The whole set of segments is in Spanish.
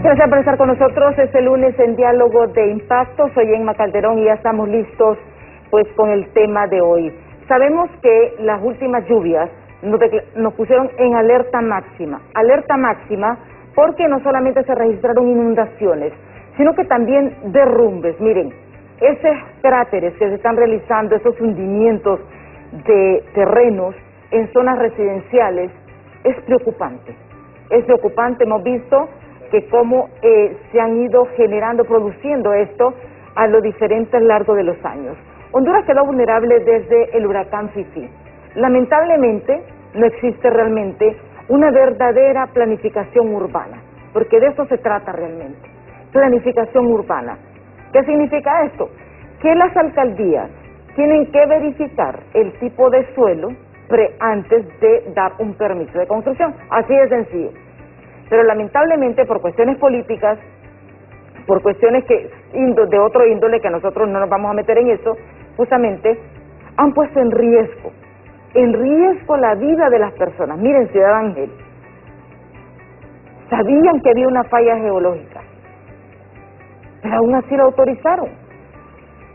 Gracias por estar con nosotros. Este lunes en Diálogo de Impacto. Soy Emma Calderón y ya estamos listos pues con el tema de hoy. Sabemos que las últimas lluvias nos pusieron en alerta máxima porque no solamente se registraron inundaciones, sino que también derrumbes. Miren, esos cráteres que se están realizando, esos hundimientos de terrenos en zonas residenciales, es preocupante. Es preocupante, hemos visto que cómo se han ido generando, produciendo esto a lo diferente a lo largo de los años. Honduras quedó vulnerable desde el huracán Fifi. Lamentablemente no existe realmente una verdadera planificación urbana, porque de eso se trata realmente, planificación urbana. ¿Qué significa esto? Que las alcaldías tienen que verificar el tipo de suelo antes de dar un permiso de construcción, así de sencillo. Pero lamentablemente por cuestiones políticas, por cuestiones de otro índole que nosotros no nos vamos a meter en eso, justamente han puesto en riesgo la vida de las personas. Miren, Ciudad Ángel, sabían que había una falla geológica, pero aún así lo autorizaron.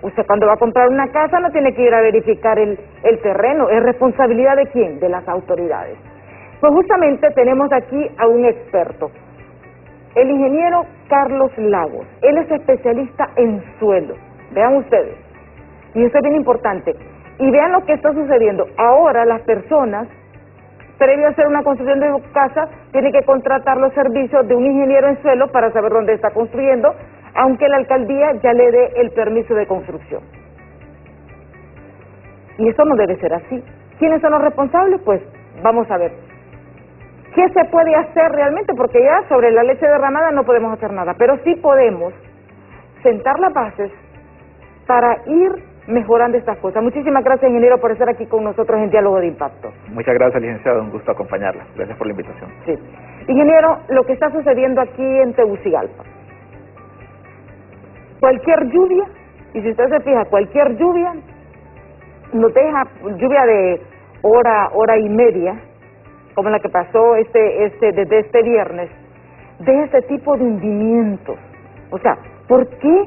Usted cuando va a comprar una casa no tiene que ir a verificar el terreno. ¿Es responsabilidad de quién? De las autoridades. Pues justamente tenemos aquí a un experto, el ingeniero Carlos Lagos. Él es especialista en suelo. Vean ustedes, y eso es bien importante, y vean lo que está sucediendo. Ahora las personas, previo a hacer una construcción de casa, tienen que contratar los servicios de un ingeniero en suelo para saber dónde está construyendo, aunque la alcaldía ya le dé el permiso de construcción. Y eso no debe ser así. ¿Quiénes son los responsables? Pues vamos a ver. ¿Qué se puede hacer realmente? Porque ya sobre la leche derramada no podemos hacer nada, pero sí podemos sentar las bases para ir mejorando estas cosas. Muchísimas gracias, ingeniero, por estar aquí con nosotros en Diálogo de Impacto. Muchas gracias, licenciado, un gusto acompañarla. Gracias por la invitación. Sí. Ingeniero, lo que está sucediendo aquí en Tegucigalpa, cualquier lluvia, y si usted se fija, cualquier lluvia nos deja lluvia de hora y media, como la que pasó desde este viernes, de ese tipo de hundimientos. O sea, ¿por qué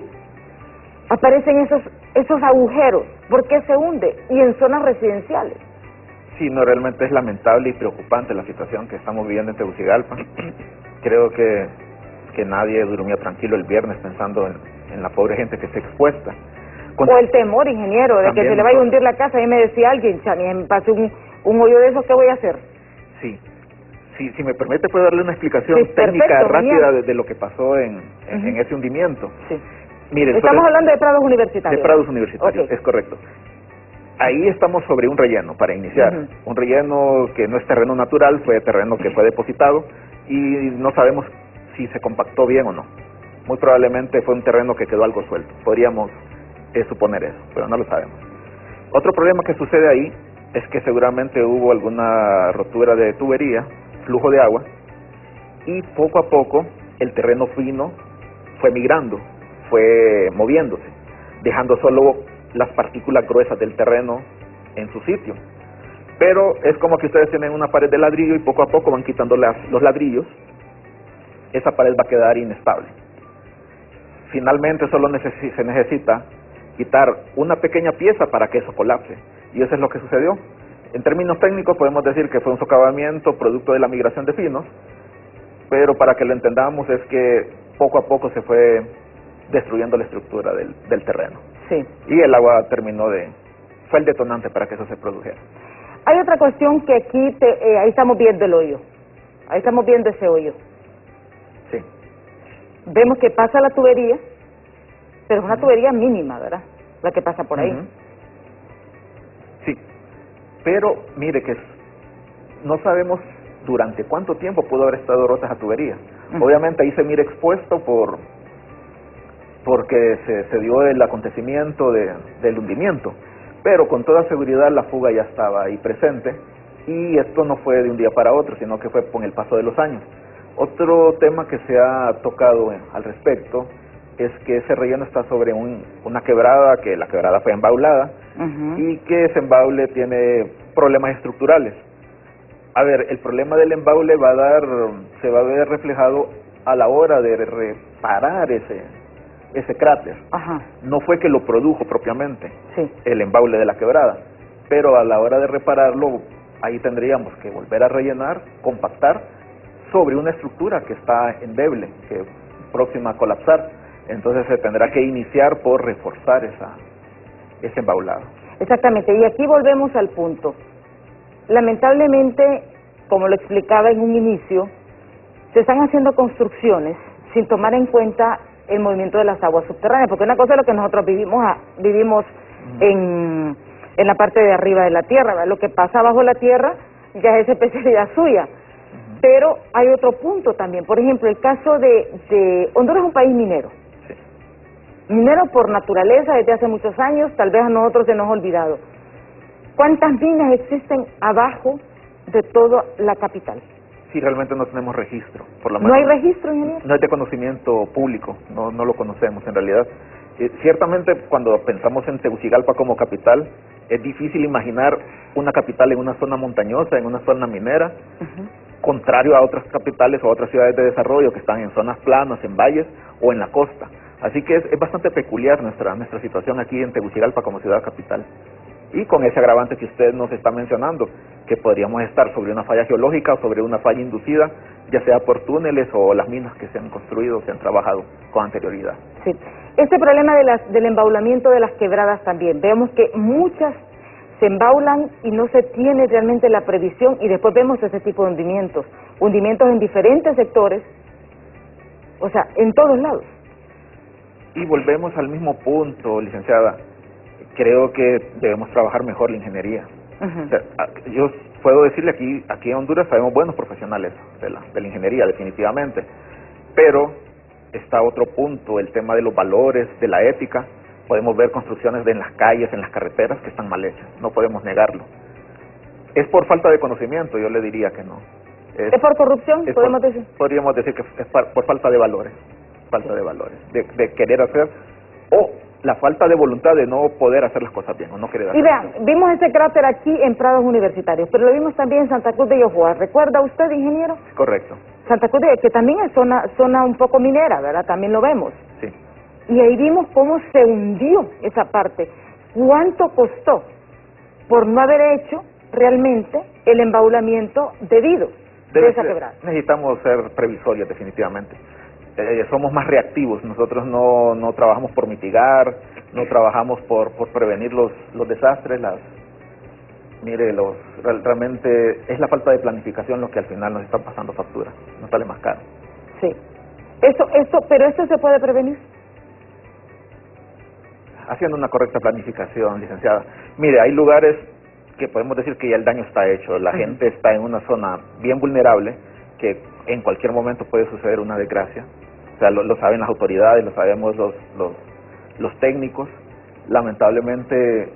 aparecen esos agujeros? ¿Por qué se hunde? Y en zonas residenciales. Sí, no, realmente es lamentable y preocupante la situación que estamos viviendo en Tegucigalpa. Creo que nadie durmió tranquilo el viernes pensando en la pobre gente que está expuesta. O el temor, ingeniero, de que se le vaya a hundir la casa. Ahí me decía alguien, Chani, me pasó un hoyo de esos, ¿qué voy a hacer? Sí, si me permite, puedo darle una explicación técnica rápida de lo que pasó en ese hundimiento. Sí. Mire, estamos hablando de prados universitarios. De prados universitarios, okay. Es correcto. Ahí estamos sobre un relleno, para iniciar. Un relleno que no es terreno natural, fue terreno que fue depositado y no sabemos si se compactó bien o no. Muy probablemente fue un terreno que quedó algo suelto. Podríamos suponer eso, pero no lo sabemos. Otro problema que sucede ahí es que seguramente hubo alguna rotura de tubería, flujo de agua, y poco a poco el terreno fino fue migrando, fue moviéndose, dejando solo las partículas gruesas del terreno en su sitio. Pero es como que ustedes tienen una pared de ladrillo y poco a poco van quitando los ladrillos, esa pared va a quedar inestable. Finalmente solo se necesita quitar una pequeña pieza para que eso colapse. Y eso es lo que sucedió. En términos técnicos podemos decir que fue un socavamiento producto de la migración de finos, pero para que lo entendamos es que poco a poco se fue destruyendo la estructura del terreno. Sí. Y el agua fue el detonante para que eso se produjera. Hay otra cuestión que aquí, ahí estamos viendo el hoyo. Ahí estamos viendo ese hoyo. Sí. Vemos que pasa la tubería, pero es una tubería mínima, ¿verdad? La que pasa por ahí. Sí, pero mire que no sabemos durante cuánto tiempo pudo haber estado rota esa tubería. Obviamente ahí se mira expuesto porque se dio el acontecimiento del hundimiento, pero con toda seguridad la fuga ya estaba ahí presente y esto no fue de un día para otro, sino que fue con el paso de los años. Otro tema que se ha tocado al respecto es que ese relleno está sobre una quebrada, que la quebrada fue embaulada, y que ese embaule tiene problemas estructurales. A ver, el problema del embaule se va a ver reflejado a la hora de reparar ese cráter. Ajá. No fue que lo produjo propiamente, Sí. el embaule de la quebrada, pero a la hora de repararlo, ahí tendríamos que volver a rellenar, compactar sobre una estructura que está endeble, que es próxima a colapsar. Entonces se tendrá que iniciar por reforzar ese embaulado. Exactamente, y aquí volvemos al punto. Lamentablemente, como lo explicaba en un inicio, se están haciendo construcciones sin tomar en cuenta el movimiento de las aguas subterráneas, porque una cosa es lo que nosotros vivimos en la parte de arriba de la tierra, ¿verdad? Lo que pasa bajo la tierra ya es especialidad suya. Pero hay otro punto también, por ejemplo, el caso de Honduras es un país minero. Minero por naturaleza desde hace muchos años, tal vez a nosotros se nos ha olvidado. ¿Cuántas minas existen abajo de toda la capital? Sí, realmente no tenemos registro, por lo menos. ¿No hay registro, ingeniero? No es de conocimiento público, no lo conocemos en realidad. Ciertamente cuando pensamos en Tegucigalpa como capital, es difícil imaginar una capital en una zona montañosa, en una zona minera, contrario a otras capitales o a otras ciudades de desarrollo que están en zonas planas, en valles o en la costa. Así que es bastante peculiar nuestra situación aquí en Tegucigalpa como ciudad capital. Y con ese agravante que usted nos está mencionando, que podríamos estar sobre una falla geológica o sobre una falla inducida, ya sea por túneles o las minas que se han construido, se han trabajado con anterioridad. Sí. Este problema del embaulamiento de las quebradas también, vemos que muchas se embaulan y no se tiene realmente la previsión, y después vemos ese tipo de hundimientos en diferentes sectores, o sea, en todos lados. Y volvemos al mismo punto, licenciada. Creo que debemos trabajar mejor la ingeniería. O sea, yo puedo decirle aquí en Honduras sabemos buenos profesionales de la ingeniería, definitivamente, pero está otro punto, el tema de los valores, de la ética. Podemos ver construcciones en las calles, en las carreteras, que están mal hechas, no podemos negarlo. ¿Es por falta de conocimiento? Yo le diría que no. ¿Es por corrupción? ¿Podemos decir? Podríamos decir que es por falta de valores, de querer hacer, o la falta de voluntad de no poder hacer las cosas bien, o no querer hacerlas bien. Y vean, vimos ese cráter aquí en Prados Universitarios, pero lo vimos también en Santa Cruz de Yojoa. ¿Recuerda usted, ingeniero? Correcto. Santa Cruz de que también es zona un poco minera, ¿verdad? También lo vemos. Sí. Y ahí vimos cómo se hundió esa parte. ¿Cuánto costó por no haber hecho realmente el embaulamiento debido de esa quebrada? Necesitamos ser previsorios, definitivamente. Somos más reactivos, nosotros no trabajamos por mitigar, no trabajamos por prevenir los desastres. Realmente es la falta de planificación lo que al final nos está pasando factura, nos sale más caro. Sí. Pero esto se puede prevenir haciendo una correcta planificación, licenciada. Mire, hay lugares que podemos decir que ya el daño está hecho, la gente está en una zona bien vulnerable, que en cualquier momento puede suceder una desgracia. O sea, lo saben las autoridades, lo sabemos los técnicos. Lamentablemente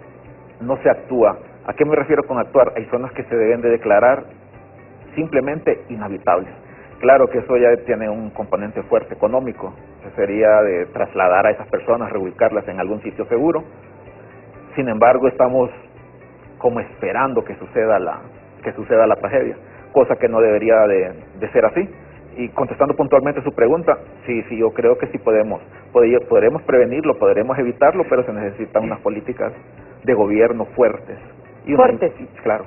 no se actúa. ¿A qué me refiero con actuar? Hay zonas que se deben de declarar simplemente inhabitables. Claro que eso ya tiene un componente fuerte económico, que sería de trasladar a esas personas, reubicarlas en algún sitio seguro. Sin embargo, estamos como esperando que suceda la tragedia, cosa que no debería de ser así. Y contestando puntualmente su pregunta, sí, yo creo que sí podremos prevenirlo, podremos evitarlo, pero se necesitan unas políticas de gobierno fuertes. ¿Fuertes? Claro.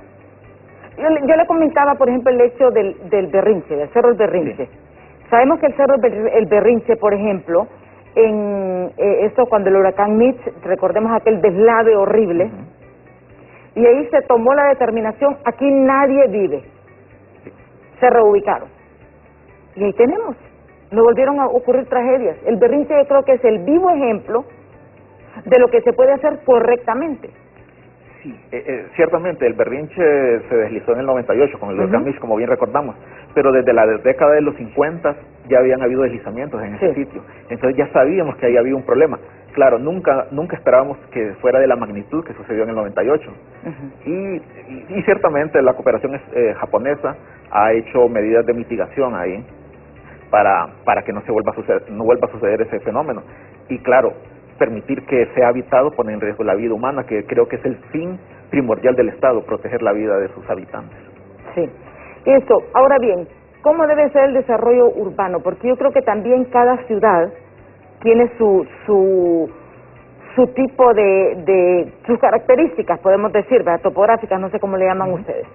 Yo le comentaba, por ejemplo, el hecho del Berrinche, del Cerro El Berrinche. Sí. Sabemos que el Cerro El Berrinche, por ejemplo, esto cuando el huracán Mitch, recordemos aquel deslave horrible, y ahí se tomó la determinación, aquí nadie vive. Se reubicaron. Y ahí tenemos, no volvieron a ocurrir tragedias. El Berrinche yo creo que es el vivo ejemplo de lo que se puede hacer correctamente. Sí, ciertamente el Berrinche se deslizó en el 98 con el huracán Mitch, como bien recordamos, pero desde la década de los 50 ya habían habido deslizamientos en ese sitio, entonces ya sabíamos que ahí había un problema. Claro, nunca esperábamos que fuera de la magnitud que sucedió en el 98. Y ciertamente la cooperación japonesa ha hecho medidas de mitigación ahí para que no vuelva a suceder ese fenómeno. Y claro, permitir que sea habitado pone en riesgo la vida humana, que creo que es el fin primordial del Estado, proteger la vida de sus habitantes. Sí, eso. Ahora bien, ¿cómo debe ser el desarrollo urbano? Porque yo creo que también cada ciudad tiene su tipo de sus características, podemos decir, ¿verdad? Topográficas, no sé cómo le llaman ustedes.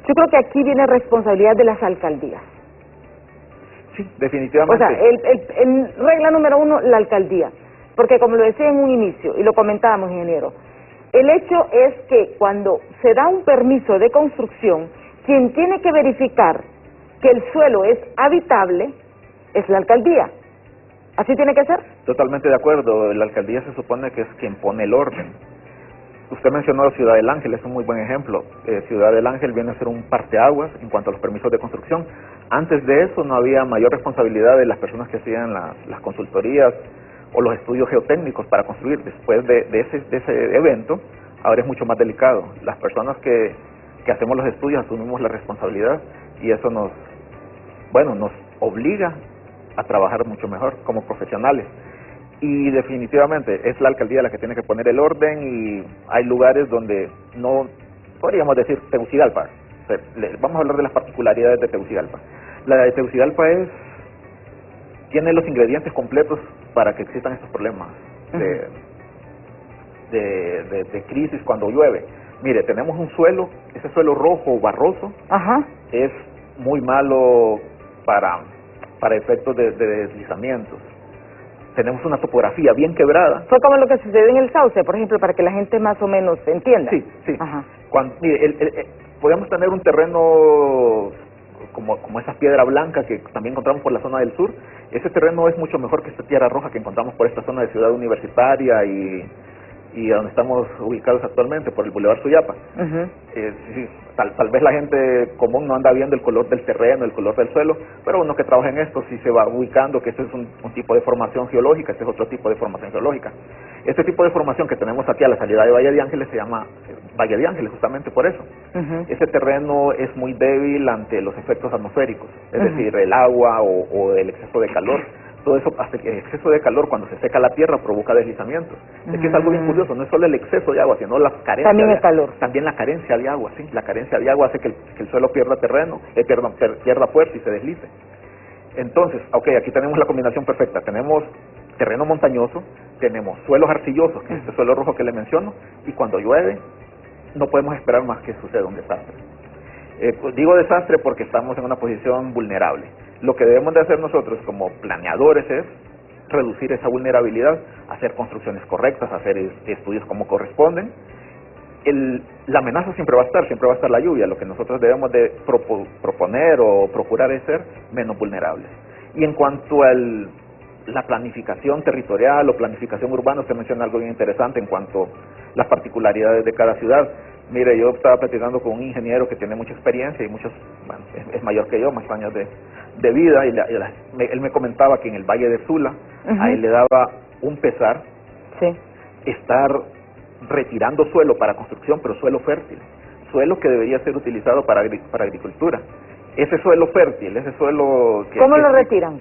Yo creo que aquí viene responsabilidad de las alcaldías. Sí, definitivamente. O sea, el regla número 1, la alcaldía. Porque como lo decía en un inicio, y lo comentábamos, ingeniero, el hecho es que cuando se da un permiso de construcción, quien tiene que verificar que el suelo es habitable es la alcaldía. ¿Así tiene que ser? Totalmente de acuerdo. La alcaldía se supone que es quien pone el orden. Usted mencionó Ciudad del Ángel, es un muy buen ejemplo. Ciudad del Ángel viene a ser un parteaguas en cuanto a los permisos de construcción. Antes de eso no había mayor responsabilidad de las personas que hacían las consultorías o los estudios geotécnicos para construir. Después de ese evento, ahora es mucho más delicado. Las personas que hacemos los estudios asumimos la responsabilidad y eso nos obliga a trabajar mucho mejor como profesionales. Y definitivamente es la alcaldía la que tiene que poner el orden y hay lugares donde no, podríamos decir Tegucigalpa. Vamos a hablar de las particularidades de Tegucigalpa. La de Tegucigalpa tiene los ingredientes completos para que existan estos problemas de crisis cuando llueve. Mire, tenemos un suelo, ese suelo rojo, barroso, es muy malo para efectos de deslizamientos. Tenemos una topografía bien quebrada. Fue como lo que sucede en el Sauce, por ejemplo, para que la gente más o menos entienda. Sí. Mire, podemos tener un terreno como esa piedra blanca que también encontramos por la zona del sur. Ese terreno es mucho mejor que esta tierra roja que encontramos por esta zona de Ciudad Universitaria y donde estamos ubicados actualmente, por el Boulevard Suyapa. Tal vez la gente común no anda viendo el color del terreno, el color del suelo, pero uno que trabaja en esto sí se va ubicando que este es un tipo de formación geológica, este es otro tipo de formación geológica. Este tipo de formación que tenemos aquí a la salida de Valle de Ángeles se llama Valle de Ángeles, justamente por eso. Ese terreno es muy débil ante los efectos atmosféricos, es decir, el agua o el exceso de calor. Todo eso, hasta que el exceso de calor cuando se seca la tierra provoca deslizamientos. Es que es algo bien curioso, no es solo el exceso de agua, sino la carencia también el calor. También la carencia de agua, sí. La carencia de agua hace que el suelo pierda terreno, pierda fuerza y se deslice. Entonces, aquí tenemos la combinación perfecta. Tenemos terreno montañoso, tenemos suelos arcillosos, que es este suelo rojo que le menciono, y cuando llueve no podemos esperar más que suceda un desastre. Digo desastre porque estamos en una posición vulnerable. Lo que debemos de hacer nosotros como planeadores es reducir esa vulnerabilidad, hacer construcciones correctas, hacer estudios como corresponden. La amenaza siempre va a estar la lluvia. Lo que nosotros debemos de proponer o procurar es ser menos vulnerables. Y en cuanto a la planificación territorial o planificación urbana, usted menciona algo bien interesante en cuanto a las particularidades de cada ciudad. Mire, yo estaba platicando con un ingeniero que tiene mucha experiencia y es mayor que yo, más años de vida, y él me comentaba que en el Valle de Sula, a él le daba un pesar estar retirando suelo para construcción, pero suelo fértil, suelo que debería ser utilizado para agricultura. Ese suelo fértil, ese suelo ¿Cómo lo retiran?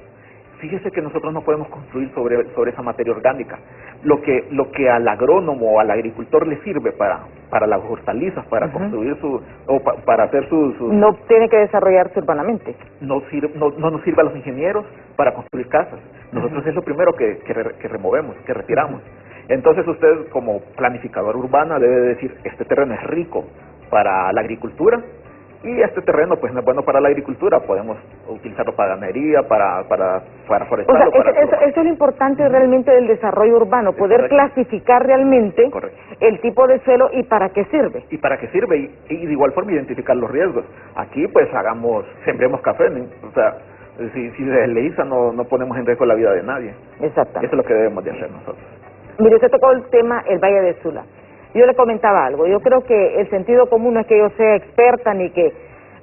Fíjese que nosotros no podemos construir sobre esa materia orgánica. Lo que al agrónomo o al agricultor le sirve para las hortalizas, para construir para hacer sus... No tiene que desarrollarse urbanamente. No nos sirve a los ingenieros para construir casas. Nosotros es lo primero que removemos, que retiramos. Entonces usted como planificador urbana debe decir, este terreno es rico para la agricultura, y este terreno pues no es bueno para la agricultura, podemos utilizarlo para ganadería, para forestal. O sea, eso es lo importante realmente del desarrollo urbano, poder clasificar realmente el tipo de suelo y para qué sirve. Y para qué sirve, y de igual forma identificar los riesgos. Aquí pues sembremos café, ¿no? O sea, si se desliza no ponemos en riesgo la vida de nadie. Exactamente. Eso es lo que debemos de hacer nosotros. Mire, usted tocó el tema, el Valle de Sula. Yo le comentaba algo, yo creo que el sentido común no es que yo sea experta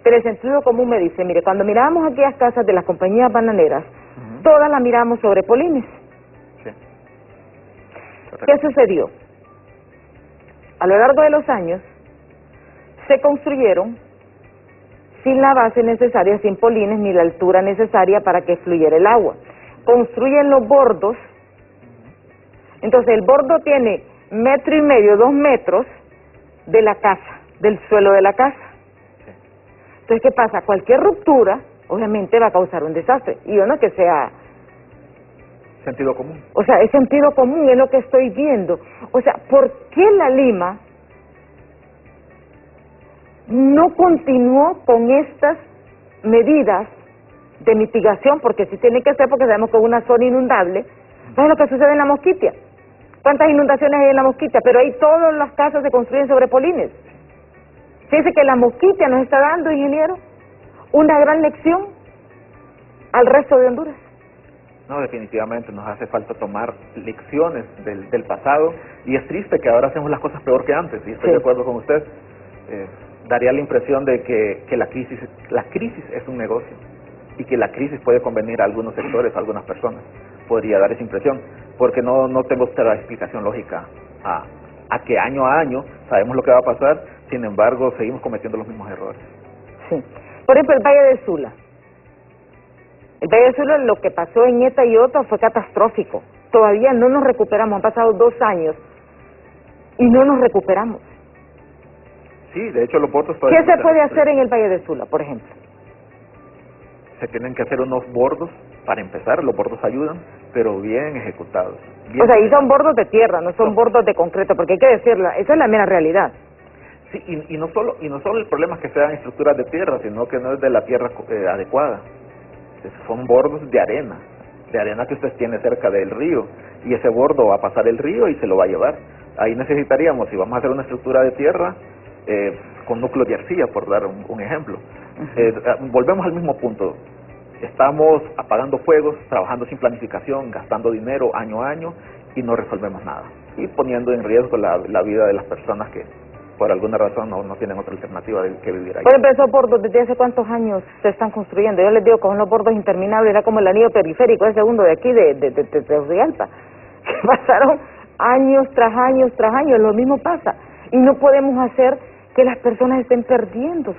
pero el sentido común me dice, mire, cuando mirábamos aquellas casas de las compañías bananeras, todas las miramos sobre polines. Sí. ¿Qué sucedió? A lo largo de los años, se construyeron sin la base necesaria, sin polines, ni la altura necesaria para que fluyera el agua. Construyen los bordos, entonces el bordo tiene 1,5 metros, 2 metros de la casa, del suelo de la casa. Entonces, ¿qué pasa? Cualquier ruptura, obviamente, va a causar un desastre. Y yo no que sea... Sentido común. O sea, es sentido común, es lo que estoy viendo. O sea, ¿por qué la Lima no continuó con estas medidas de mitigación? Porque sí tiene que ser, porque sabemos que es una zona inundable. ¿Sabes lo que sucede en la Mosquitia? ¿Cuántas inundaciones hay en la Mosquitia? Pero ahí todas las casas se construyen sobre polines. Fíjese que la Mosquitia nos está dando, ingeniero, una gran lección al resto de Honduras. No, definitivamente nos hace falta tomar lecciones del pasado, y es triste que ahora hacemos las cosas peor que antes, y estoy de acuerdo con usted. Daría la impresión de que la crisis es un negocio, y que la crisis puede convenir a algunos sectores, a algunas personas. Podría dar esa impresión, porque no tengo usted la explicación lógica a que año a año sabemos lo que va a pasar, sin embargo seguimos cometiendo los mismos errores. Sí. Por ejemplo, el Valle de Sula. El Valle de Sula, lo que pasó en Eta y Ota fue catastrófico. Todavía no nos recuperamos, han pasado 2 años y no nos recuperamos. Sí, de hecho los bordos... ¿Qué se puede hacer en el Valle de Sula, por ejemplo? Se tienen que hacer unos bordos, para empezar, los bordos ayudan, pero bien ejecutados. Bien O sea, ahí son bordos de tierra, no son bordos de concreto, porque hay que decirla, esa es la mera realidad. Sí, y no solo el problema es que sean estructuras de tierra, sino que no es de la tierra adecuada. Son bordos de arena que usted tiene cerca del río, y ese bordo va a pasar el río y se lo va a llevar. Ahí necesitaríamos, si vamos a hacer una estructura de tierra, con núcleo de arcilla, por dar un ejemplo. Volvemos al mismo punto. Estamos apagando fuegos, trabajando sin planificación, gastando dinero año a año, y no resolvemos nada, y poniendo en riesgo la vida de las personas que por alguna razón no tienen otra alternativa que vivir ahí. Por ejemplo, esos bordos, ¿desde hace cuántos años se están construyendo? Yo les digo, con los bordos interminables, era como el anillo periférico, el segundo de aquí, de Rialpa, que pasaron años tras años tras años, lo mismo pasa, y no podemos hacer que las personas estén perdiendo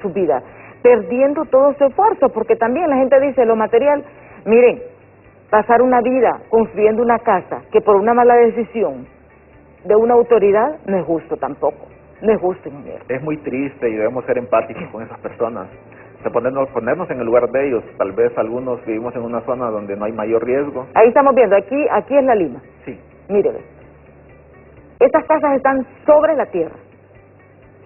su vida, perdiendo todo su esfuerzo, porque también la gente dice, lo material, miren, pasar una vida construyendo una casa, que por una mala decisión de una autoridad, no es justo tampoco. No es justo, ingeniero. Es muy triste, y debemos ser empáticos con esas personas, de ponernos en el lugar de ellos. Tal vez algunos vivimos en una zona donde no hay mayor riesgo. Ahí estamos viendo, aquí es la Lima. Sí. Mire, estas casas están sobre la tierra.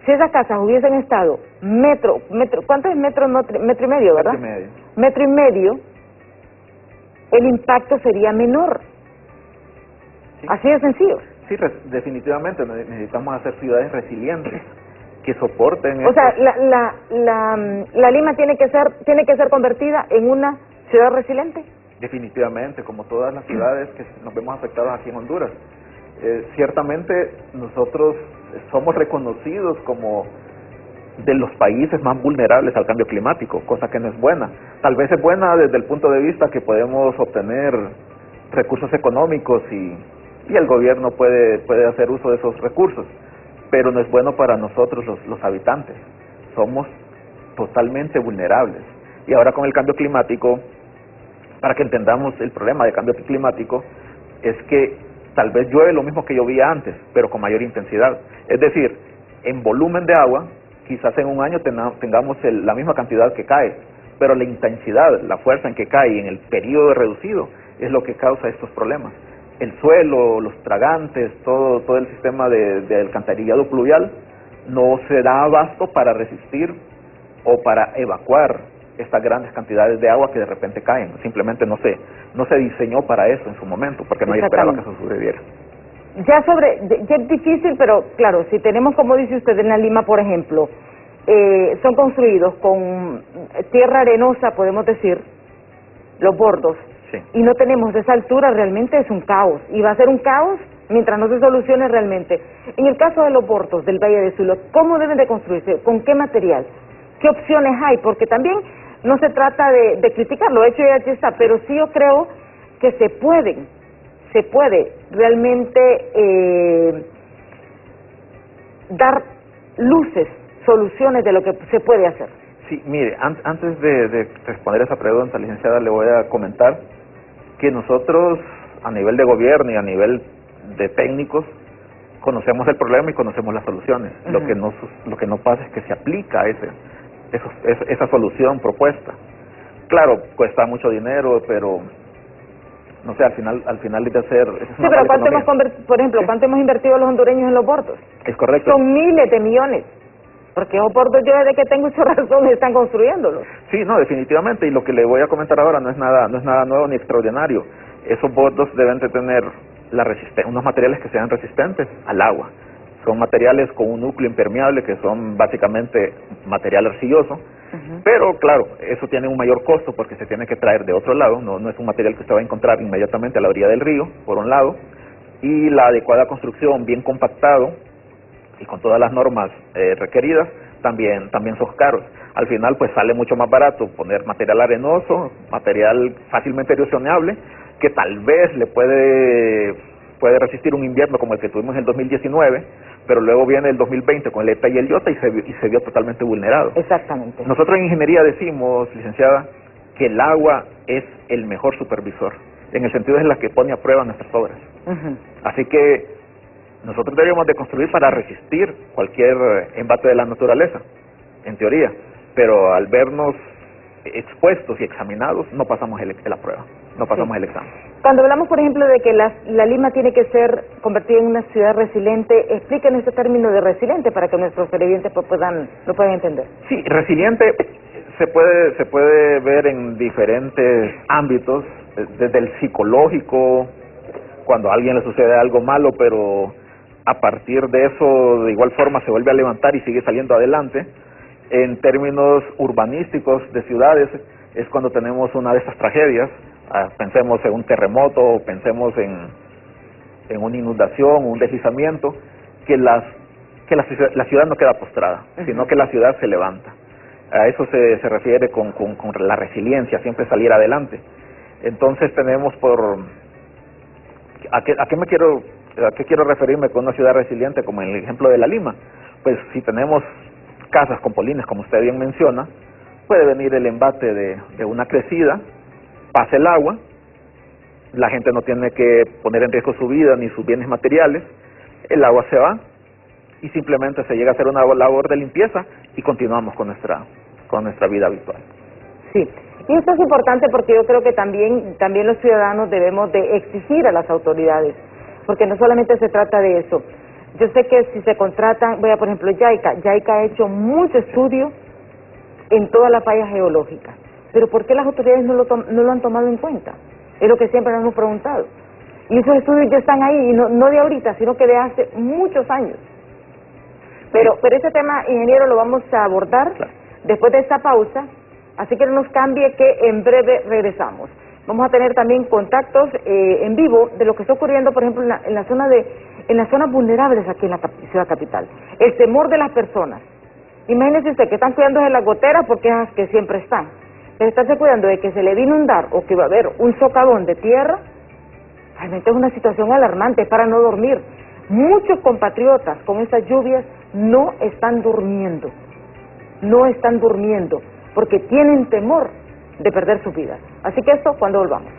Si esas casas hubiesen estado metro, ¿cuánto es metro? Metro y medio, ¿verdad? Metro y medio. Metro y medio, el impacto sería menor. Sí. Así de sencillo. Sí, definitivamente necesitamos hacer ciudades resilientes que soporten. O sea, la Lima tiene que ser convertida en una ciudad resiliente. Definitivamente, como todas las ciudades que nos vemos afectadas aquí en Honduras. Ciertamente nosotros somos reconocidos como de los países más vulnerables al cambio climático, cosa que no es buena. Tal vez es buena desde el punto de vista que podemos obtener recursos económicos, y el gobierno puede hacer uso de esos recursos, pero no es bueno para nosotros los habitantes. Somos totalmente vulnerables. Y ahora con el cambio climático, para que entendamos el problema del cambio climático, es que tal vez llueve lo mismo que llovía antes, pero con mayor intensidad. Es decir, en volumen de agua, quizás en un año tengamos la misma cantidad que cae, pero la intensidad, la fuerza en que cae en el periodo reducido, es lo que causa estos problemas. El suelo, los tragantes, todo el sistema de alcantarillado pluvial no se da abasto para resistir o para evacuar estas grandes cantidades de agua que de repente caen. Simplemente no se diseñó para eso en su momento, porque nadie esperaba que eso sucediera. Ya es difícil, pero claro, si tenemos, como dice usted, en la Lima, por ejemplo, son construidos con tierra arenosa, podemos decir, los bordos, sí, y no tenemos esa altura, realmente es un caos, y va a ser un caos mientras no se solucione realmente. En el caso de los bordos del Valle de Sula, ¿cómo deben de construirse? ¿Con qué material? ¿Qué opciones hay? Porque también no se trata de criticarlo, hecho ya está, pero sí yo creo que se puede realmente dar luces, soluciones de lo que se puede hacer. Sí, mire, antes de responder esa pregunta, licenciada, le voy a comentar que nosotros, a nivel de gobierno y a nivel de técnicos, conocemos el problema y conocemos las soluciones. Lo que no pasa es que se aplica esa solución propuesta. Claro, cuesta mucho dinero, pero no sé, al final hay que hacer... Sí, pero por ejemplo, ¿cuánto hemos invertido los hondureños en los bordos? Es correcto. Son miles de millones. Porque esos bordos yo desde que tengo uso razón están construyéndolos. Sí, no, definitivamente, y lo que le voy a comentar ahora no es nada nuevo ni extraordinario. Esos bordos deben de tener unos materiales que sean resistentes al agua. Son materiales con un núcleo impermeable que son básicamente material arcilloso, pero claro, eso tiene un mayor costo porque se tiene que traer de otro lado, no es un material que se va a encontrar inmediatamente a la orilla del río, por un lado, y la adecuada construcción, bien compactado y con todas las normas requeridas, también son caros. Al final pues sale mucho más barato poner material arenoso, material fácilmente erosionable, que tal vez le puede resistir un invierno como el que tuvimos en el 2019, pero luego viene el 2020 con el ETA y el IOTA y se vio totalmente vulnerado. Exactamente. Nosotros en ingeniería decimos, licenciada, que el agua es el mejor supervisor, en el sentido de la que pone a prueba nuestras obras. Así que nosotros deberíamos de construir para resistir cualquier embate de la naturaleza, en teoría, pero al vernos expuestos y examinados no pasamos la prueba, no pasamos el examen. Cuando hablamos, por ejemplo, de que la Lima tiene que ser convertida en una ciudad resiliente, expliquen este término de resiliente para que nuestros televidentes lo puedan entender. Sí, resiliente se puede ver en diferentes ámbitos, desde el psicológico, cuando a alguien le sucede algo malo, pero a partir de eso de igual forma se vuelve a levantar y sigue saliendo adelante. En términos urbanísticos de ciudades es cuando tenemos una de estas tragedias, pensemos en un terremoto, pensemos en una inundación, un deslizamiento, que la ciudad no queda postrada, sino que la ciudad se levanta. A eso se refiere con la resiliencia, siempre salir adelante. Entonces tenemos ¿a qué quiero referirme con una ciudad resiliente como en el ejemplo de la Lima? Pues si tenemos casas con polines, como usted bien menciona, puede venir el embate de una crecida, pasa el agua, la gente no tiene que poner en riesgo su vida ni sus bienes materiales, el agua se va y simplemente se llega a hacer una labor de limpieza y continuamos con nuestra vida habitual. Sí, y esto es importante porque yo creo que también los ciudadanos debemos de exigir a las autoridades, porque no solamente se trata de eso. Yo sé que si se contratan, por ejemplo, JICA ha hecho mucho estudio en todas las fallas geológicas, pero ¿por qué las autoridades no lo han tomado en cuenta? Es lo que siempre nos hemos preguntado. Y esos estudios ya están ahí, y no de ahorita, sino que de hace muchos años. Pero ese tema, ingeniero, lo vamos a abordar después de esta pausa, así que no nos cambie, que en breve regresamos. Vamos a tener también contactos en vivo de lo que está ocurriendo, por ejemplo, en las zonas vulnerables aquí en la ciudad capital. El temor de las personas. Imagínese usted que están cuidando de las goteras porque es las que siempre están. Pero estarse cuidando de que se le va a inundar o que va a haber un socavón de tierra, realmente es una situación alarmante, es para no dormir. Muchos compatriotas con estas lluvias no están durmiendo, porque tienen temor de perder su vida. Así que esto cuando volvamos.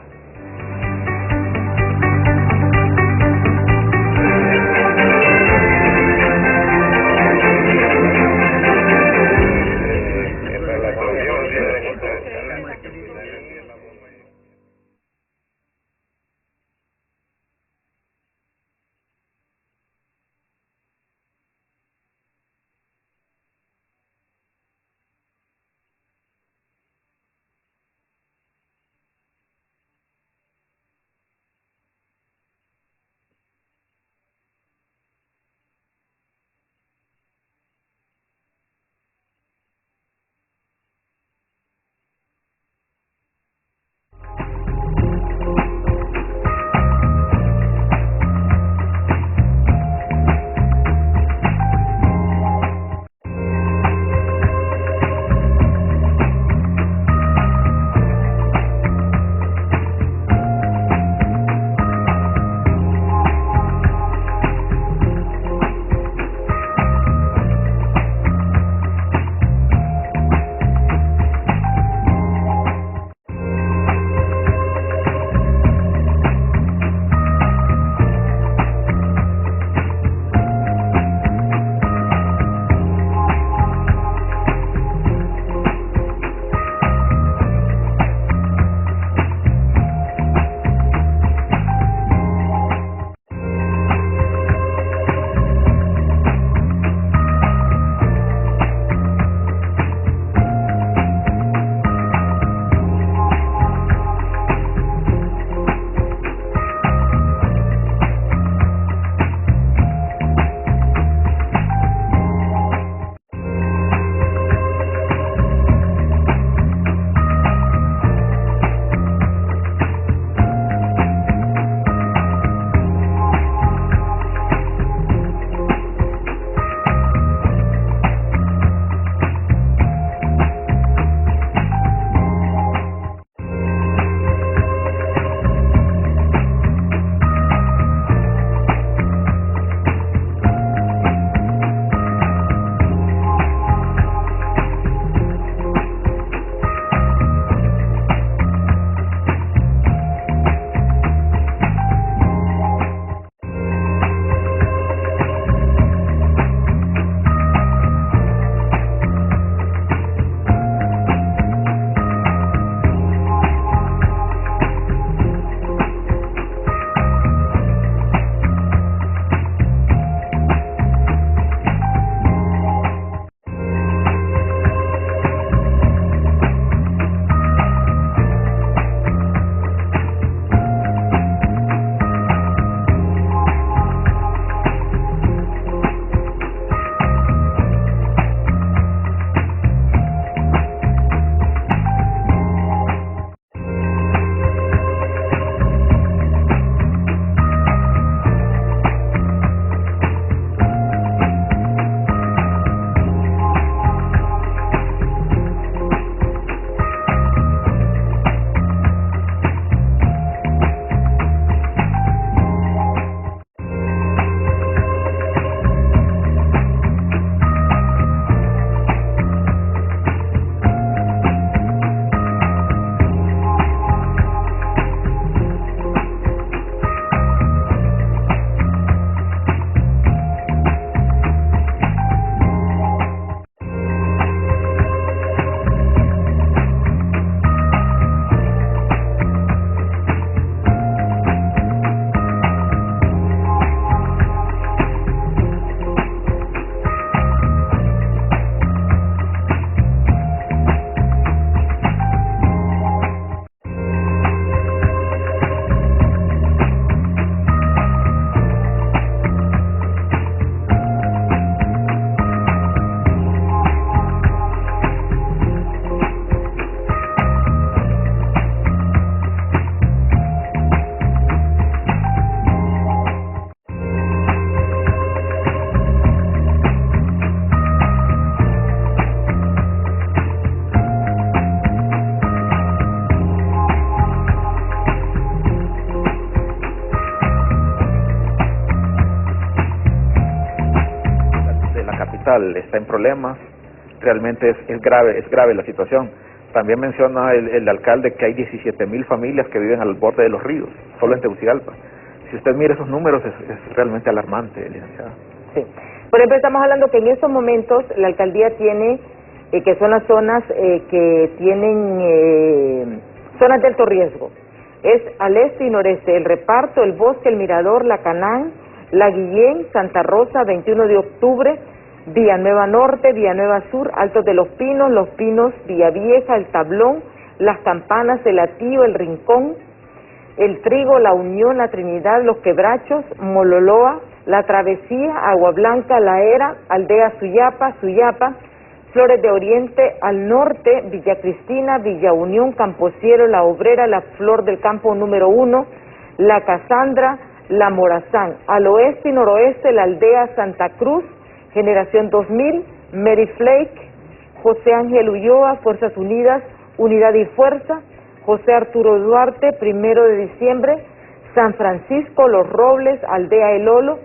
Pastizal está en problemas, realmente es grave la situación. También menciona el alcalde que hay 17,000 familias que viven al borde de los ríos, solo en Tegucigalpa. Si usted mira esos números, es realmente alarmante, licenciada. Sí. Por ejemplo, estamos hablando que en estos momentos la alcaldía tiene, que son las zonas que tienen zonas de alto riesgo. Es al este y noreste, El Reparto, El Bosque, El Mirador, La Canán, La Guillén, Santa Rosa, 21 de octubre, Villanueva Norte, Villanueva Sur, Altos de Los Pinos, Villavieja, El Tablón, Las Campanas, El Atío, El Rincón, El Trigo, La Unión, La Trinidad, Los Quebrachos, Mololoa, La Travesía, Agua Blanca, La Era, Aldea Suyapa, Flores de Oriente, al norte, Villa Cristina, Villa Unión, Camposiero, La Obrera, La Flor del Campo número 1, La Casandra, La Morazán, al oeste y noroeste, la aldea Santa Cruz, Generación 2000, Mary Flake, José Ángel Ulloa, Fuerzas Unidas, Unidad y Fuerza, José Arturo Duarte, 1 de diciembre, San Francisco, Los Robles, Aldea El Olo,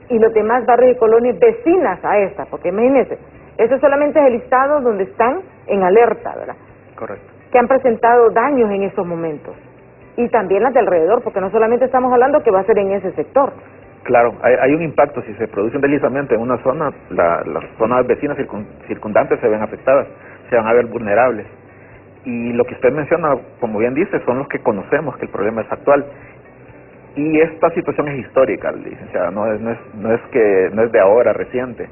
y los demás barrios y colonias vecinas a esta, porque imagínense, eso solamente es el listado donde están en alerta, ¿verdad? Correcto. Que han presentado daños en estos momentos, y también las de alrededor, porque no solamente estamos hablando que va a ser en ese sector. Claro, hay un impacto. Si se produce un deslizamiento en una zona, las zonas vecinas circundantes se ven afectadas, se van a ver vulnerables. Y lo que usted menciona, como bien dice, son los que conocemos que el problema es actual. Y esta situación es histórica, licenciada, no es de ahora, reciente.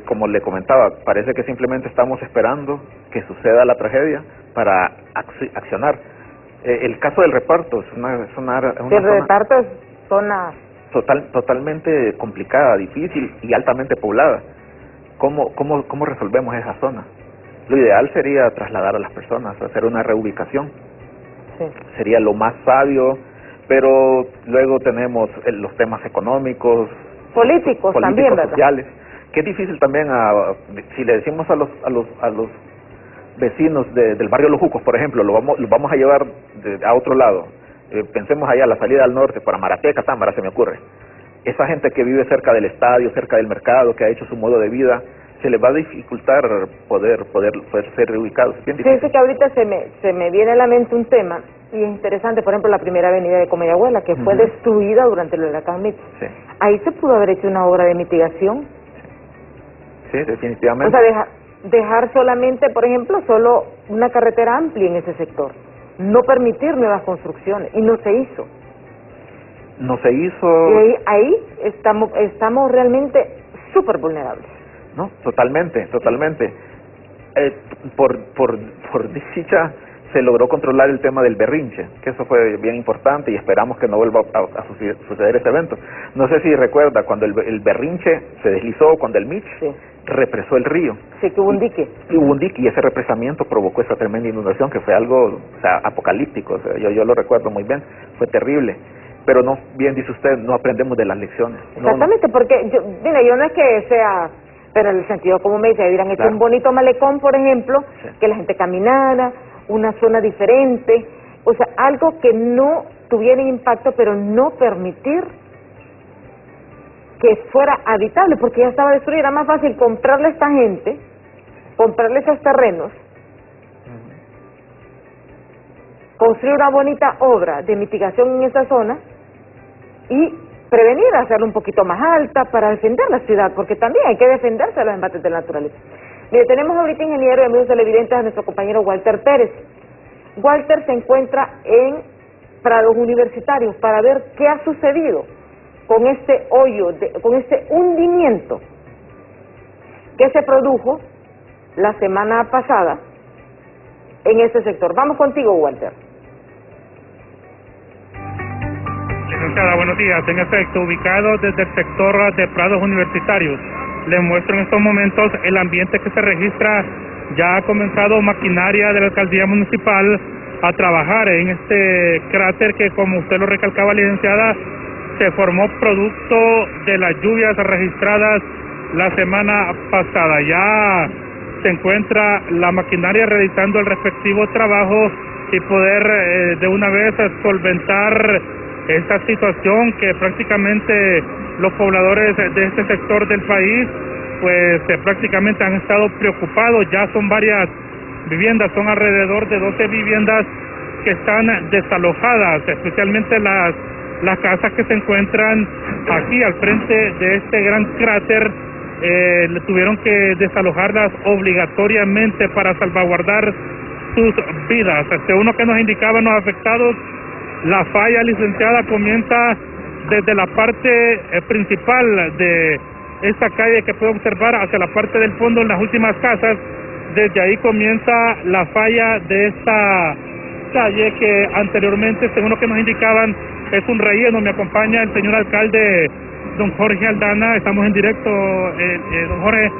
Como le comentaba, parece que simplemente estamos esperando que suceda la tragedia para accionar. El caso del Reparto es una el Reparto es zona totalmente complicada, difícil y altamente poblada. ¿Cómo resolvemos esa zona? Lo ideal sería trasladar a las personas, hacer una reubicación. Sí. Sería lo más sabio, pero luego tenemos los temas económicos, políticos también, ¿verdad? Sociales, que es difícil también. Si le decimos a los vecinos del barrio Los Jucos, por ejemplo, los vamos a llevar a otro lado. Pensemos allá, a la salida al norte, para Marateca, Támara, se me ocurre. Esa gente que vive cerca del estadio, cerca del mercado, que ha hecho su modo de vida, se les va a dificultar poder ser reubicados. Fíjese que ahorita se me viene a la mente un tema, y es interesante, por ejemplo, la primera avenida de Comayagüela, que fue destruida durante el huracán Mitch. Sí. Ahí se pudo haber hecho una obra de mitigación. Sí, definitivamente. O sea, dejar solamente, por ejemplo, solo una carretera amplia en ese sector. No permitir nuevas construcciones, y no se hizo. No se hizo. Y ahí estamos realmente súper vulnerables. No, totalmente. Por dicha se logró controlar el tema del berrinche, que eso fue bien importante y esperamos que no vuelva a suceder ese evento. No sé si recuerda cuando el berrinche se deslizó, cuando el Mitch represó el río. Sí, que hubo un dique. Y ese represamiento provocó esa tremenda inundación que fue algo apocalíptico. O sea, yo lo recuerdo muy bien, fue terrible. Pero no, bien dice usted, no aprendemos de las lecciones. Exactamente, porque yo no es que sea, pero en el sentido como me dice, hubieran hecho un bonito malecón, por ejemplo, que la gente caminara, una zona diferente, o sea, algo que no tuviera impacto, pero no permitir que fuera habitable, porque ya estaba destruida. Era más fácil comprarle a esta gente, comprarle esos terrenos, construir una bonita obra de mitigación en esa zona y prevenir, hacerla un poquito más alta para defender la ciudad, porque también hay que defenderse de los embates de la naturaleza. Mire, tenemos ahorita, ingeniero y amigos televidentes, a nuestro compañero Walter Pérez. Walter se encuentra en Prados Universitarios para ver qué ha sucedido con este hoyo, con este hundimiento que se produjo la semana pasada en ese sector. Vamos contigo, Walter. Licenciada, buenos días. En efecto, ubicado desde el sector de Prados Universitarios, le muestro en estos momentos el ambiente que se registra. Ya ha comenzado maquinaria de la alcaldía municipal a trabajar en este cráter que, como usted lo recalcaba, licenciada, se formó producto de las lluvias registradas la semana pasada. Ya se encuentra la maquinaria realizando el respectivo trabajo y poder de una vez solventar esta situación que prácticamente los pobladores de este sector del país pues prácticamente han estado preocupados. Ya son varias viviendas, son alrededor de 12 viviendas que están desalojadas, especialmente las casas que se encuentran aquí al frente de este gran cráter. Tuvieron que desalojarlas obligatoriamente para salvaguardar sus vidas. Según lo que nos indicaban los afectados, la falla, licenciada, comienza desde la parte principal de esta calle que puede observar hacia la parte del fondo en las últimas casas. Desde ahí comienza la falla de esta calle que anteriormente, según lo que nos indicaban, es un relleno. Me acompaña el señor alcalde, don Jorge Aldana. Estamos en directo, don Jorge,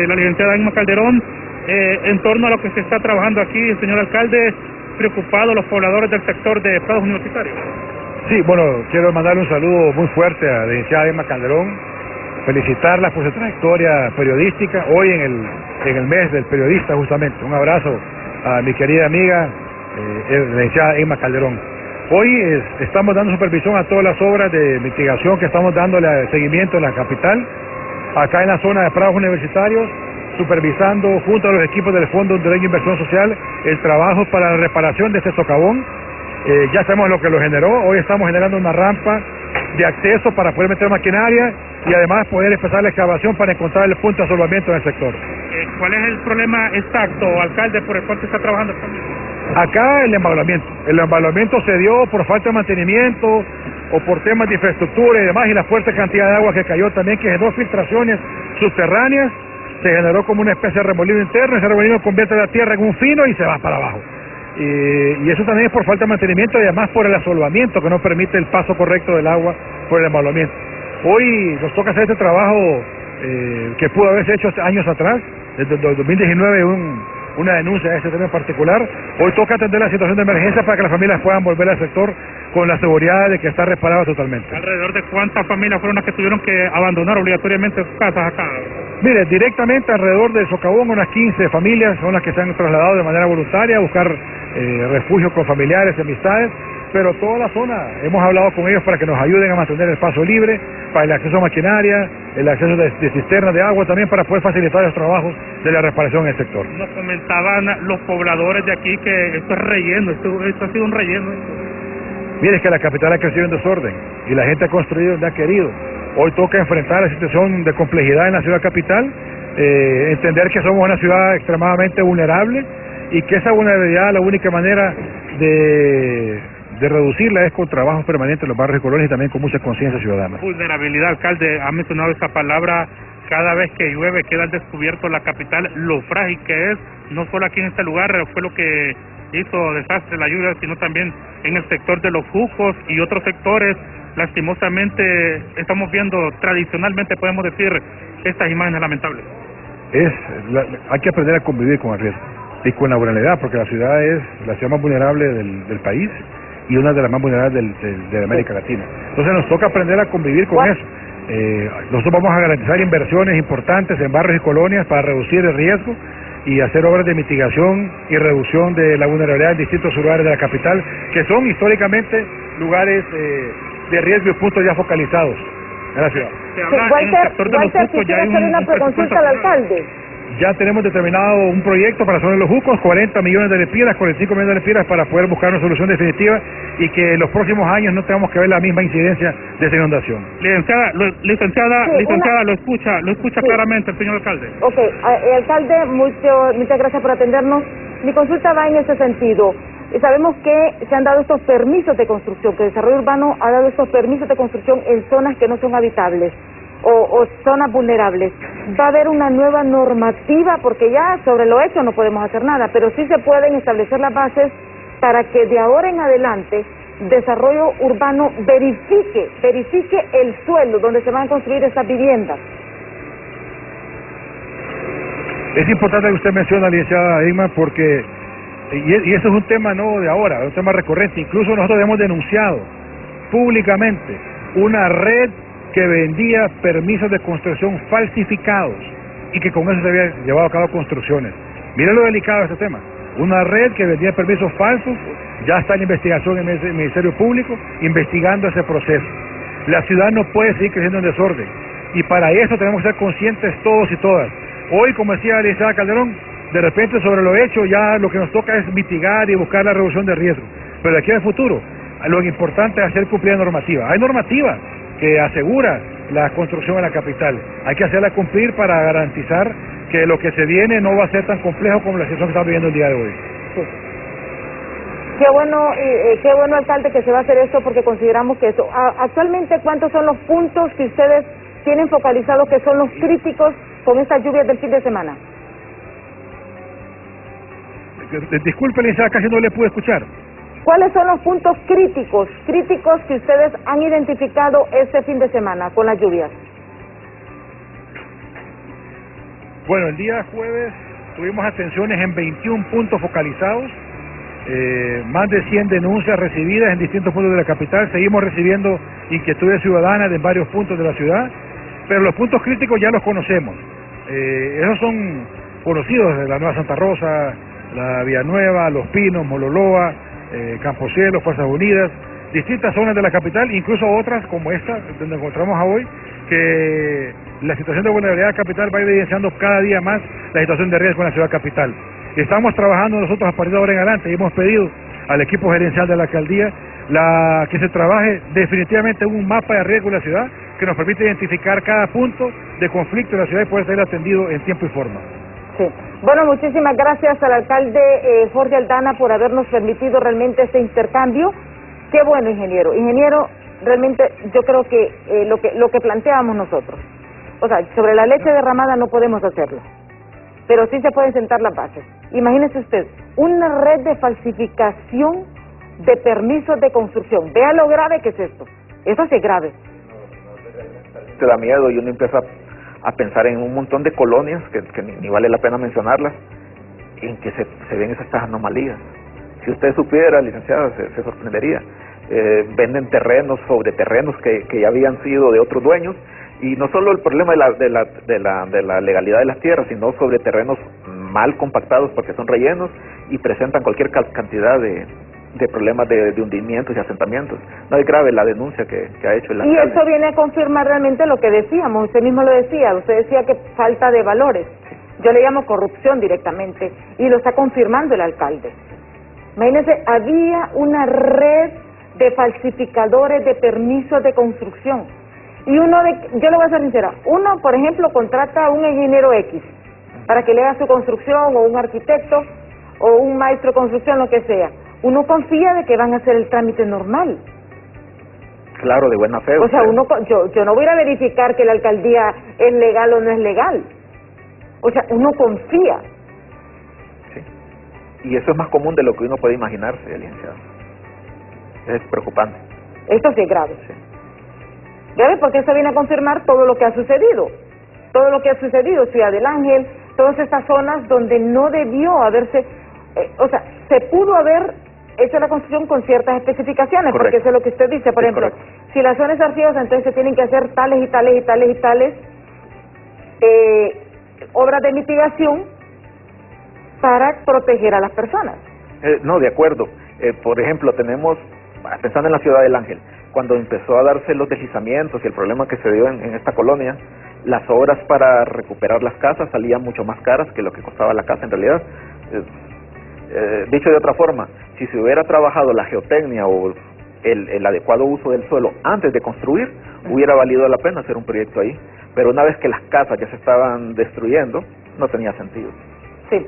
la licenciada Emma Calderón, en torno a lo que se está trabajando aquí. Señor alcalde, preocupado los pobladores del sector de Prados Universitarios. Sí, bueno, quiero mandarle un saludo muy fuerte a la licenciada Emma Calderón, felicitarla por su trayectoria periodística, hoy en el mes del periodista justamente. Un abrazo a mi querida amiga, la licenciada Emma Calderón. Hoy estamos dando supervisión a todas las obras de mitigación que estamos dándole seguimiento en la capital, acá en la zona de Prados Universitarios, supervisando junto a los equipos del Fondo Hondureño de Inversión Social el trabajo para la reparación de este socavón. Ya sabemos lo que lo generó. Hoy estamos generando una rampa de acceso para poder meter maquinaria y además poder empezar la excavación para encontrar el punto de asolvamiento en el sector. ¿Cuál es el problema exacto, alcalde, por el cual se está trabajando? Acá el embalamiento. El embalamiento se dio por falta de mantenimiento o por temas de infraestructura y demás, y la fuerte cantidad de agua que cayó también, que generó filtraciones subterráneas. Se generó como una especie de remolino interno. Ese remolino convierte la tierra en un fino y se va para abajo. Y eso también es por falta de mantenimiento y además por el asolvamiento que no permite el paso correcto del agua por el embalamiento. Hoy nos toca hacer este trabajo que pudo haberse hecho años atrás. Desde el 2019 una denuncia de este tema en particular. Hoy toca atender la situación de emergencia para que las familias puedan volver al sector con la seguridad de que está reparado totalmente. ¿Alrededor de cuántas familias fueron las que tuvieron que abandonar obligatoriamente sus casas acá? Mire, directamente alrededor del socavón unas 15 familias son las que se han trasladado de manera voluntaria a buscar refugio con familiares y amistades, pero toda la zona hemos hablado con ellos para que nos ayuden a mantener el paso libre, para el acceso a maquinaria, el acceso de cisternas de agua también, para poder facilitar los trabajos de la reparación en el sector. Nos comentaban los pobladores de aquí que esto es relleno, esto ha sido un relleno. Mire, es que la capital ha crecido en desorden y la gente ha construido donde ha querido. Hoy toca enfrentar la situación de complejidad en la ciudad capital, entender que somos una ciudad extremadamente vulnerable y que esa vulnerabilidad, la única manera de reducirla es con trabajos permanentes en los barrios y colonias y también con mucha conciencia ciudadana. Vulnerabilidad, alcalde, ha mencionado esa palabra. Cada vez que llueve queda al descubierto la capital, lo frágil que es, no solo aquí en este lugar, fue lo que hizo desastre la lluvia, sino también en el sector de los Jucos y otros sectores. Lastimosamente estamos viendo, tradicionalmente podemos decir, estas imágenes lamentables. Hay que aprender a convivir con el riesgo y con la vulnerabilidad, porque la ciudad es la ciudad más vulnerable del país y una de las más vulnerables de América Latina. Entonces nos toca aprender a convivir con eso. Nosotros vamos a garantizar inversiones importantes en barrios y colonias para reducir el riesgo y hacer obras de mitigación y reducción de la vulnerabilidad en distintos lugares de la capital, que son históricamente lugares de riesgo y puntos ya focalizados en la ciudad. Walter, quisiera hacer una preconsulta al alcalde. Ya tenemos determinado un proyecto para la zona de los Jucos, 40 millones de lempiras, 45 millones de lempiras para poder buscar una solución definitiva y que en los próximos años no tengamos que ver la misma incidencia de esa inundación. Licenciada, lo escucha claramente el señor alcalde. Ok, alcalde, muchas gracias por atendernos. Mi consulta va en ese sentido. Sabemos que se han dado estos permisos de construcción, que el desarrollo urbano ha dado estos permisos de construcción en zonas que no son habitables o zonas vulnerables. Va a haber una nueva normativa, porque ya sobre lo hecho no podemos hacer nada, pero sí se pueden establecer las bases para que de ahora en adelante desarrollo urbano verifique el suelo donde se van a construir estas viviendas. Es importante que usted mencione, licenciada Irma, porque y eso es un tema no de ahora, es un tema recurrente. Incluso nosotros hemos denunciado públicamente una red que vendía permisos de construcción falsificados y que con eso se había llevado a cabo construcciones. Mire lo delicado de este tema. Una red que vendía permisos falsos, ya está en investigación en el Ministerio Público, investigando ese proceso. La ciudad no puede seguir creciendo en desorden. y para eso tenemos que ser conscientes todos y todas. Hoy, como decía la licenciada Calderón, de repente sobre lo hecho ya lo que nos toca es mitigar y buscar la reducción de riesgo, pero de aquí al futuro lo importante es hacer cumplir la normativa. Hay normativa que asegura la construcción en la capital, hay que hacerla cumplir para garantizar que lo que se viene no va a ser tan complejo como la situación que estamos viviendo el día de hoy. Sí. Qué bueno, alcalde, que se va a hacer esto, porque consideramos que eso. Actualmente, ¿cuántos son los puntos que ustedes tienen focalizados que son los críticos con estas lluvias del fin de semana? Disculpe, licenciada, casi no le pude escuchar. ¿Cuáles son los puntos críticos que ustedes han identificado este fin de semana con las lluvias? Bueno, el día jueves tuvimos atenciones en 21 puntos focalizados, más de 100 denuncias recibidas en distintos puntos de la capital. Seguimos recibiendo inquietudes ciudadanas en varios puntos de la ciudad, pero los puntos críticos ya los conocemos. Esos son conocidos de la Nueva Santa Rosa, la Villanueva, Los Pinos, Mololoa, Camposielo, Fuerzas Unidas, distintas zonas de la capital, incluso otras como esta, donde encontramos a hoy, que la situación de vulnerabilidad de la capital va evidenciando cada día más la situación de riesgo en la ciudad capital. Estamos trabajando nosotros a partir de ahora en adelante y hemos pedido al equipo gerencial de la alcaldía que se trabaje definitivamente un mapa de riesgo en la ciudad que nos permite identificar cada punto de conflicto en la ciudad y poder ser atendido en tiempo y forma. Sí. Bueno, muchísimas gracias al alcalde Jorge Aldana por habernos permitido realmente este intercambio. Qué bueno, ingeniero. Ingeniero, realmente yo creo que lo que planteábamos nosotros, o sea, sobre la leche derramada no podemos hacerlo, pero sí se pueden sentar las bases. Imagínese usted, una red de falsificación de permisos de construcción. Vea lo grave que es esto. Eso sí es grave. Te da miedo y uno empieza a pensar en un montón de colonias que ni vale la pena mencionarlas, en que se ven estas anomalías. Si usted supiera, licenciada, se sorprendería. Venden terrenos sobre terrenos que ya habían sido de otros dueños, y no solo el problema de la legalidad de las tierras, sino sobre terrenos mal compactados porque son rellenos y presentan cualquier cantidad de problemas de hundimientos y asentamientos. No es grave la denuncia que ha hecho el alcalde. Y eso viene a confirmar realmente lo que decíamos, usted mismo lo decía, usted decía que falta de valores. Yo le llamo corrupción directamente, y lo está confirmando el alcalde. Imagínense, había una red de falsificadores de permisos de construcción. Y yo le voy a ser sincera, uno, por ejemplo, contrata a un ingeniero X para que le haga su construcción, o un arquitecto, o un maestro de construcción, lo que sea. Uno confía de que van a hacer el trámite normal. Claro, de buena fe. O sea, yo no voy a ir a verificar que la alcaldía es legal o no es legal. O sea, uno confía. Sí. Y eso es más común de lo que uno puede imaginarse, licenciado. Es preocupante. Esto sí es grave. Sí. Grave porque eso viene a confirmar todo lo que ha sucedido. Todo lo que ha sucedido, Ciudad del Ángel, todas estas zonas donde no debió haberse... o sea, se pudo haber hecho la construcción con ciertas especificaciones, correcto, porque eso es lo que usted dice. Por ejemplo, correcto, si la zona es arcillosa, entonces se tienen que hacer tales y tales y tales y tales obras de mitigación para proteger a las personas. No, de acuerdo. Por ejemplo, tenemos, pensando en la Ciudad del Ángel, cuando empezó a darse los deslizamientos y el problema que se dio en esta colonia, las obras para recuperar las casas salían mucho más caras que lo que costaba la casa en realidad. Dicho de otra forma, si se hubiera trabajado la geotecnia o el adecuado uso del suelo antes de construir, hubiera valido la pena hacer un proyecto ahí. Pero una vez que las casas ya se estaban destruyendo, no tenía sentido. Sí.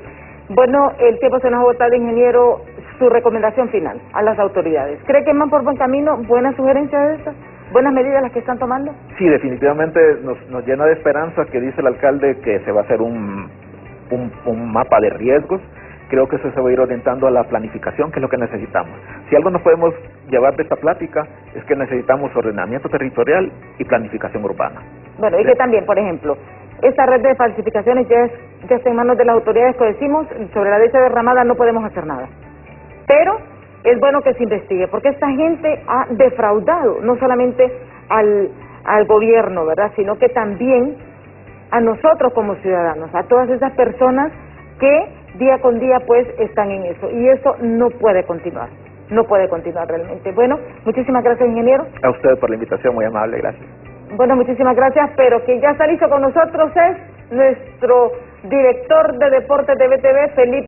Bueno, el tiempo se nos ha agotado, ingeniero. Su recomendación final a las autoridades. ¿Cree que van por buen camino? ¿Buenas sugerencias de estas? ¿Buenas medidas las que están tomando? Sí, definitivamente nos llena de esperanza que dice el alcalde que se va a hacer un mapa de riesgos. Creo que eso se va a ir orientando a la planificación, que es lo que necesitamos. Si algo nos podemos llevar de esta plática es que necesitamos ordenamiento territorial y planificación urbana. Bueno, y que también, por ejemplo, esta red de falsificaciones ya está en manos de las autoridades, que decimos, sobre la leche derramada no podemos hacer nada. Pero es bueno que se investigue, porque esta gente ha defraudado no solamente al gobierno, ¿verdad?, sino que también a nosotros como ciudadanos, a todas esas personas que día con día pues están en eso, y eso no puede continuar realmente. Bueno, muchísimas gracias, ingeniero. A usted por la invitación, muy amable, gracias. Bueno, muchísimas gracias, pero quien ya está listo con nosotros es nuestro director de deportes de BTV, Felipe.